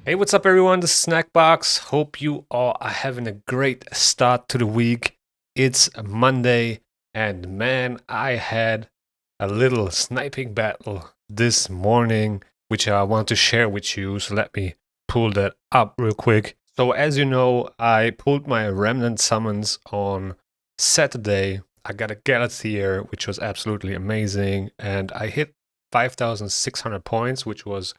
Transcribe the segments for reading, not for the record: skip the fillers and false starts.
Hey, what's up, everyone? This is Snackbox. Hope you all are having a great start to the week. It's Monday, and man, I had a little sniping battle this morning, which I want to share with you. So let me pull that up real quick. So, as you know, I pulled my remnant summons on Saturday. I got a Galateer, which was absolutely amazing, and I hit 5,600 points, which was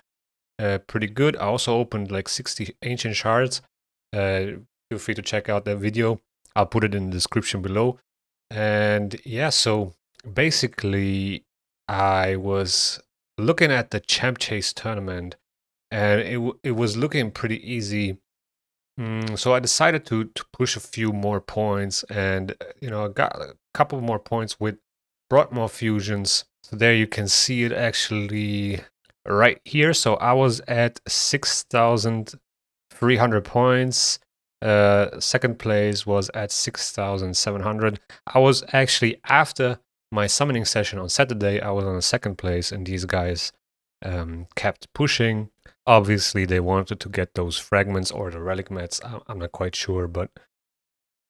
pretty good. I also opened like 60 ancient shards. Feel free to check out that video. I'll put it in the description below. And yeah, so basically, I was looking at the Champ Chase tournament, and it was looking pretty easy. So I decided to push a few more points, and I got a couple more points with brought more fusions. So there you can see it actually right here. So I was at 6,300 points. Second place was at 6,700. I was actually, after my summoning session on Saturday, I was on a second place, and these guys kept pushing. Obviously, they wanted to get those fragments or the relic mats. I'm not quite sure, but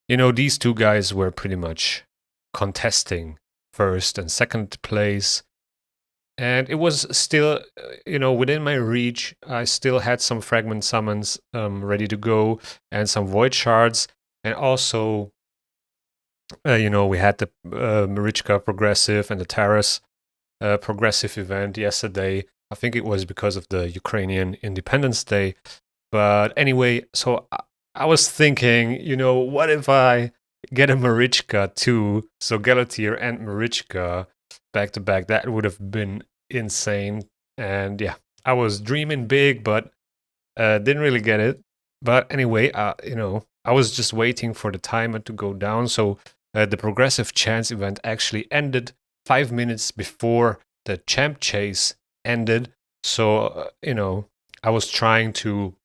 these two guys were pretty much contesting first and second place. And it was still, within my reach. I still had some fragment summons ready to go and some void shards. And also, we had the Marichka progressive and the Taras progressive event yesterday. I think it was because of the Ukrainian Independence Day. But anyway, so I was thinking, what if I get a Marichka too? So Galateer and Marichka back to back. That would have been insane. And yeah, I was dreaming big, but didn't really get it. But anyway, I was just waiting for the timer to go down. So the progressive chance event actually ended 5 minutes before the champ chase ended. So, I was trying to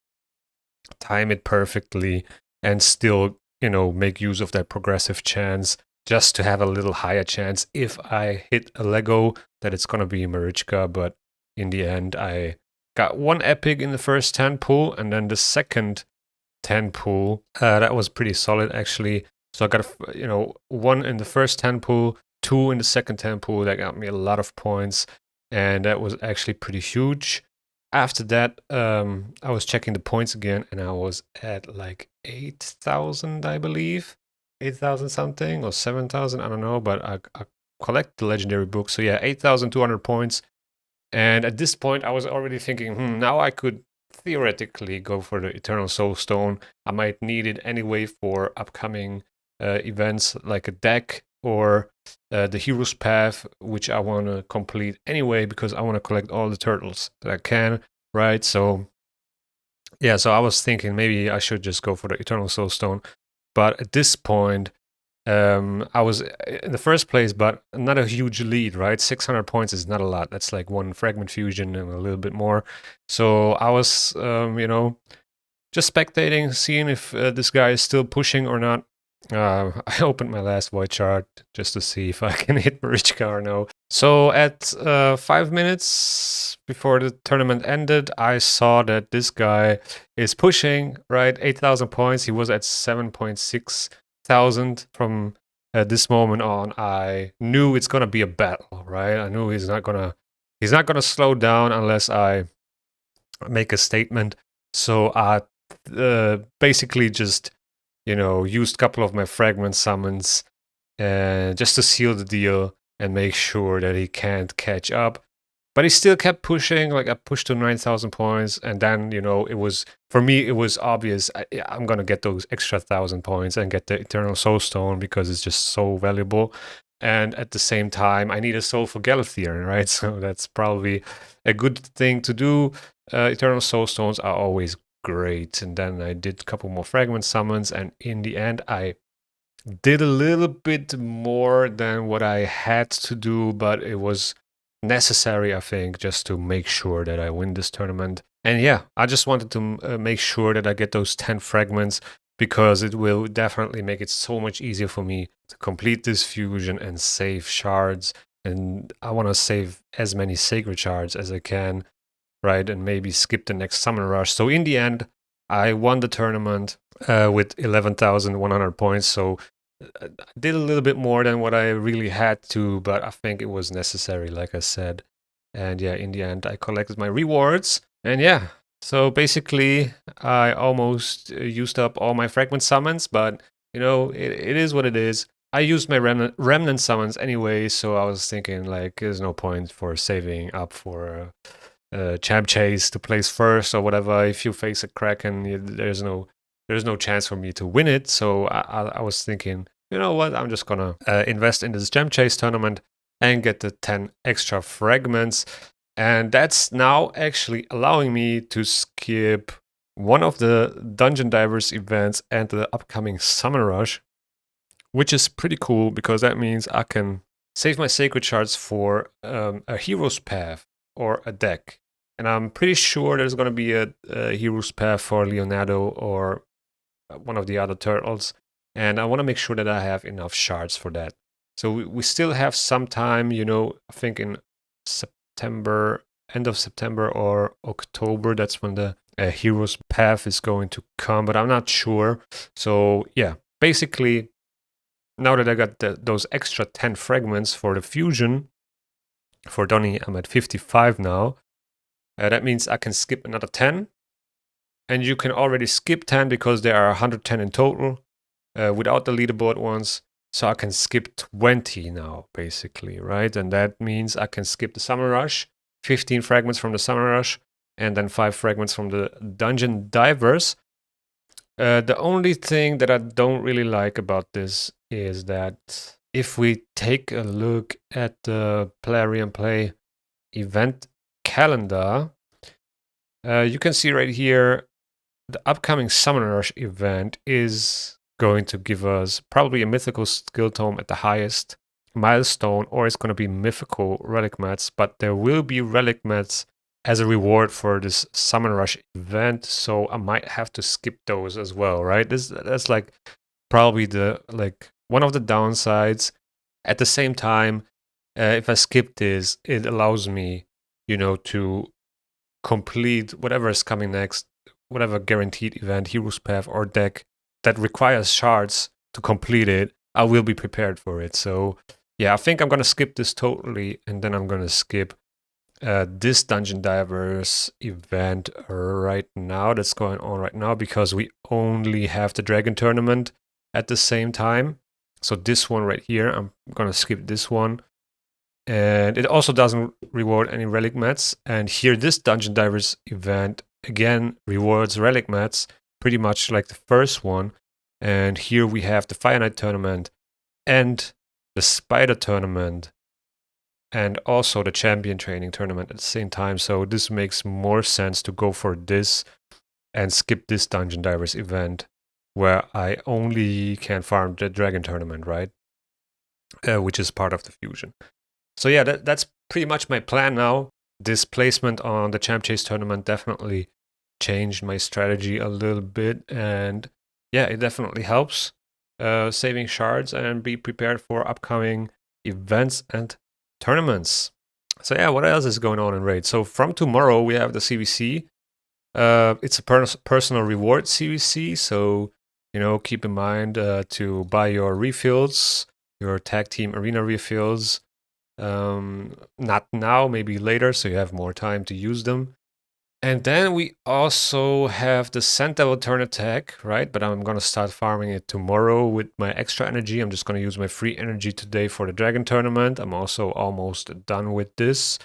time it perfectly and still, make use of that progressive chance just to have a little higher chance if I hit a Lego that it's going to be Marichka. But in the end, I got one epic in the first 10 pull, and then the second 10 pull, that was pretty solid actually. So I got, one in the first 10 pull, two in the second 10 pull. That got me a lot of points, and that was actually pretty huge. After that, I was checking the points again, and I was at like 8,000, I believe. 8,000 something or 7,000, I don't know, but I collect the legendary book. So yeah, 8,200 points. And at this point, I was already thinking, now I could theoretically go for the Eternal Soul Stone. I might need it anyway for upcoming events like a deck or the Hero's Path, which I want to complete anyway because I want to collect all the turtles that I can, right? So, yeah, so I was thinking maybe I should just go for the Eternal Soul Stone. But at this point, I was in the first place, but not a huge lead, right? 600 points is not a lot. That's like one fragment fusion and a little bit more. So I was, just spectating, seeing if this guy is still pushing or not. I opened my last void chart just to see if I can hit Marichka or no. So at 5 minutes before the tournament ended, I saw that this guy is pushing, right? 8,000 points. He was at 7.6 thousand from this moment on. I knew it's gonna be a battle, right? I knew he's not gonna slow down unless I make a statement. So I basically just used a couple of my fragment summons just to seal the deal and make sure that he can't catch up. But he still kept pushing. Like I pushed to 9,000 points, and then it was, for me, it was obvious. I'm gonna get those extra 1,000 points and get the Eternal Soul Stone because it's just so valuable. And at the same time, I need a soul for Galatheon, right? So that's probably a good thing to do. Eternal Soul Stones are always great. And then I did a couple more fragment summons, and in the end, I did a little bit more than what I had to do, but it was necessary, I think, just to make sure that I win this tournament. And yeah, I just wanted to make sure that I get those 10 fragments because it will definitely make it so much easier for me to complete this fusion and save shards. And I want to save as many sacred shards as I can, right? And maybe skip the next Summon Rush. So in the end, I won the tournament with 11,100 points. So I did a little bit more than what I really had to, but I think it was necessary, like I said. And yeah, in the end, I collected my rewards. And yeah, so basically, I almost used up all my fragment summons, but you know, it is what it is. I used my remnant summons anyway, so I was thinking like, there's no point for saving up for a champ chase to place first or whatever. If you face a Kraken, there's no chance for me to win it. So I was thinking, you know what? I'm just gonna invest in this champ chase tournament and get the 10 extra fragments. And that's now actually allowing me to skip one of the Dungeon Divers events and the upcoming Summon Rush, which is pretty cool because that means I can save my Sacred Shards for a Hero's Path or a deck. And I'm pretty sure there's going to be a Hero's Path for Leonardo or one of the other turtles. And I want to make sure that I have enough shards for that. So we still have some time, you know, I think in September, end of September or October, that's when the Hero's Path is going to come, but I'm not sure. So yeah, basically, now that I got those extra 10 fragments for the fusion, for Donnie, I'm at 55 now. That means I can skip another 10. And you can already skip 10 because there are 110 in total without the leaderboard ones. So I can skip 20 now, basically, right? And that means I can skip the Summer Rush, 15 fragments from the Summer Rush, and then 5 fragments from the Dungeon Divers. The only thing that I don't really like about this is that if we take a look at the Plarium Play event calendar, you can see right here the upcoming Summon Rush event is going to give us probably a mythical skill tome at the highest milestone, or it's going to be mythical relic mats, but there will be relic mats as a reward for this Summon Rush event, so I might have to skip those as well, right? That's like probably the one of the downsides. At the same time, if I skip this, it allows me, you know, to complete whatever is coming next, whatever guaranteed event, Hero's Path or deck that requires shards to complete it. I will be prepared for it. So yeah, I think I'm gonna skip this totally, and then I'm gonna skip this Dungeon Divers event right now that's going on right now because we only have the Dragon Tournament at the same time. So this one right here, I'm gonna skip this one. And it also doesn't reward any relic mats. And here, this Dungeon Divers event again rewards relic mats, pretty much like the first one. And here we have the Fire Knight tournament and the Spider tournament and also the Champion training tournament at the same time. So this makes more sense to go for this and skip this Dungeon Divers event where I only can farm the Dragon tournament, right? Which is part of the fusion. So yeah, that's pretty much my plan now. This placement on the Champ Chase tournament definitely changed my strategy a little bit. And yeah, it definitely helps saving shards and be prepared for upcoming events and tournaments. So yeah, what else is going on in Raid? So from tomorrow, we have the CVC. It's a personal reward CVC. So, you know, keep in mind to buy your refills, your tag team arena refills. Not now, maybe later, so you have more time to use them. And then we also have the Sand Devil turn attack, right? But I'm gonna start farming it tomorrow with my extra energy. I'm just gonna use my free energy today for the Dragon tournament. I'm also almost done with this.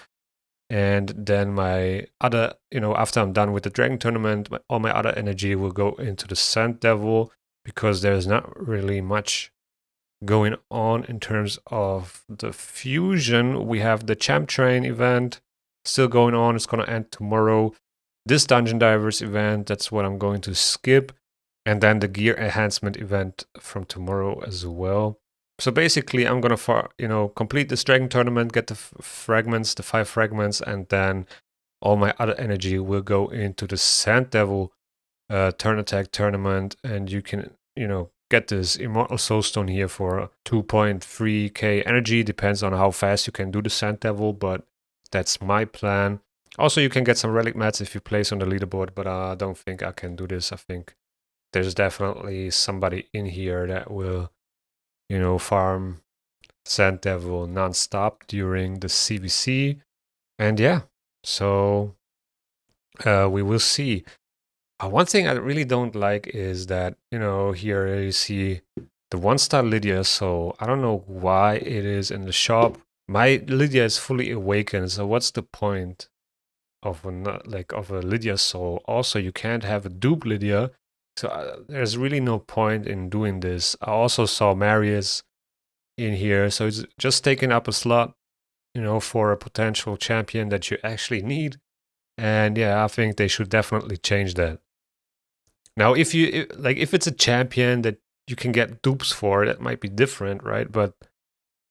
And then my other, you know, after I'm done with the Dragon tournament, all my other energy will go into the Sand Devil because there's not really much going on in terms of the fusion. We have the Champ Train event still going on. It's going to end tomorrow. This Dungeon Divers event, that's what I'm going to skip. And then the Gear Enhancement event from tomorrow as well. So basically, I'm going to, complete this Dragon tournament, get the fragments, the 5 fragments, and then all my other energy will go into the Sand Devil turn attack tournament. And you can, get this Immortal Soulstone here for 2.3k energy. Depends on how fast you can do the Sand Devil, but that's my plan. Also, you can get some relic mats if you place on the leaderboard, but I don't think I can do this. I think there's definitely somebody in here that will, farm Sand Devil non-stop during the CVC. And yeah, so we will see. One thing I really don't like is that, here you see the 1-star Lydia. So I don't know why it is in the shop. My Lydia is fully awakened. So what's the point of a Lydia soul? Also, you can't have a dupe Lydia. So there's really no point in doing this. I also saw Marius in here. So it's just taking up a slot, for a potential champion that you actually need. And yeah, I think they should definitely change that. Now, if it's a champion that you can get dupes for, that might be different, right? But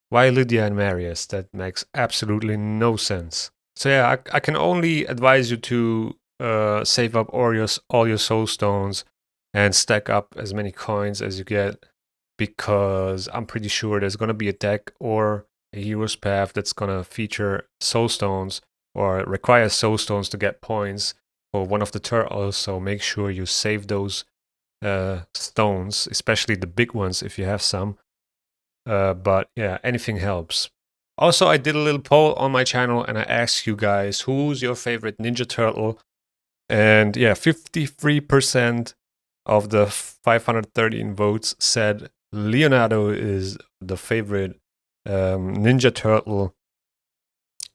why Lydia and Marius? That makes absolutely no sense. So yeah, I can only advise you to save up all your soul stones and stack up as many coins as you get, because I'm pretty sure there's gonna be a deck or a hero's path that's gonna feature soul stones or requires soul stones to get points for one of the turtles. So make sure you save those stones, especially the big ones if you have some. But yeah, anything helps. Also, I did a little poll on my channel and I asked you guys, who's your favorite Ninja Turtle? And yeah, 53% of the 513 votes said Leonardo is the favorite Ninja Turtle.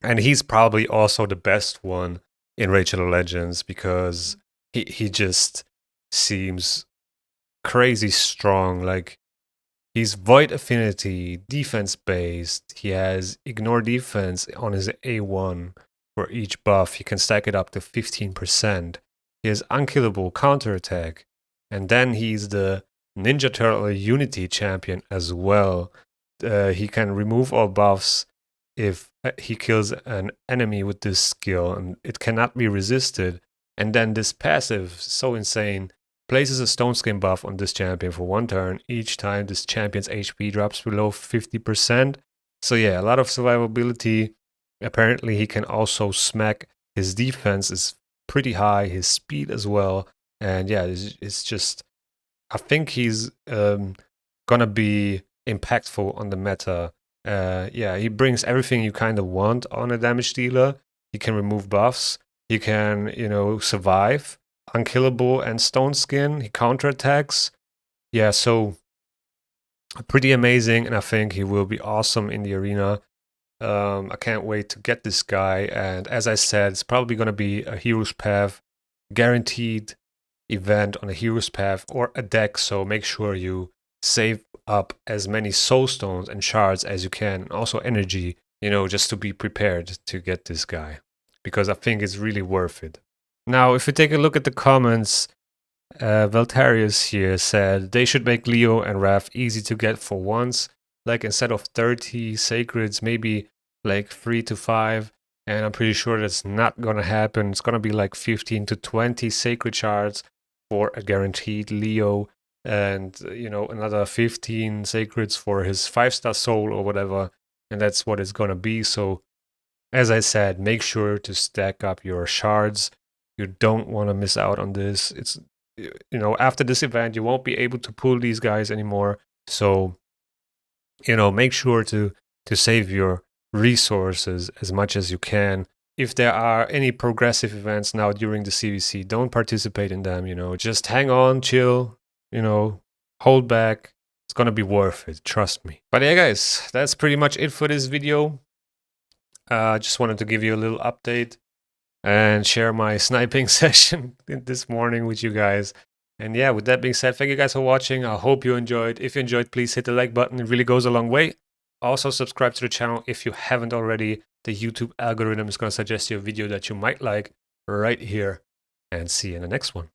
And he's probably also the best one in Rachel Legends, because he just seems crazy strong. Like, he's void affinity, defense based. He has ignore defense on his A1 for each buff. He can stack it up to 15%. He has unkillable counterattack. And then he's the Ninja Turtle Unity champion as well. He can remove all buffs if he kills an enemy with this skill, and it cannot be resisted. And then this passive, so insane, places a stone skin buff on this champion for 1 turn each time this champion's HP drops below 50%. So yeah, a lot of survivability. Apparently he can also smack. His defense is pretty high, his speed as well. And yeah, it's just, I think he's gonna be impactful on the meta. Yeah, he brings everything you kind of want on a damage dealer. He can remove buffs. He can, survive. Unkillable and stone skin. He counterattacks. Yeah, so pretty amazing, and I think he will be awesome in the arena. I can't wait to get this guy. And as I said, it's probably going to be a Hero's Path guaranteed event on a Hero's Path or a deck. So make sure you save up as many soul stones and shards as you can, and also energy, just to be prepared to get this guy, because I think it's really worth it. Now, if we take a look at the comments, Valtarius here said they should make Leo and Raph easy to get for once. Like, instead of 30 sacreds, maybe like 3 to 5. And I'm pretty sure that's not gonna happen. It's gonna be like 15 to 20 sacred shards for a guaranteed Leo, and another 15 sacreds for his 5-star soul or whatever. And that's what it's gonna be. So as I said, make sure to stack up your shards. You don't want to miss out on this. It's, after this event, you won't be able to pull these guys anymore. So, make sure to save your resources as much as you can. If there are any progressive events now during the CVC, don't participate in them. Just hang on, chill, hold back. It's going to be worth it. Trust me. But yeah, guys, that's pretty much it for this video. Just wanted to give you a little update and share my sniping session this morning with you guys. And yeah, with that being said, thank you guys for watching. I hope you enjoyed. If you enjoyed, please hit the like button. It really goes a long way. Also, subscribe to the channel if you haven't already. The YouTube algorithm is going to suggest you a video that you might like right here. And see you in the next one.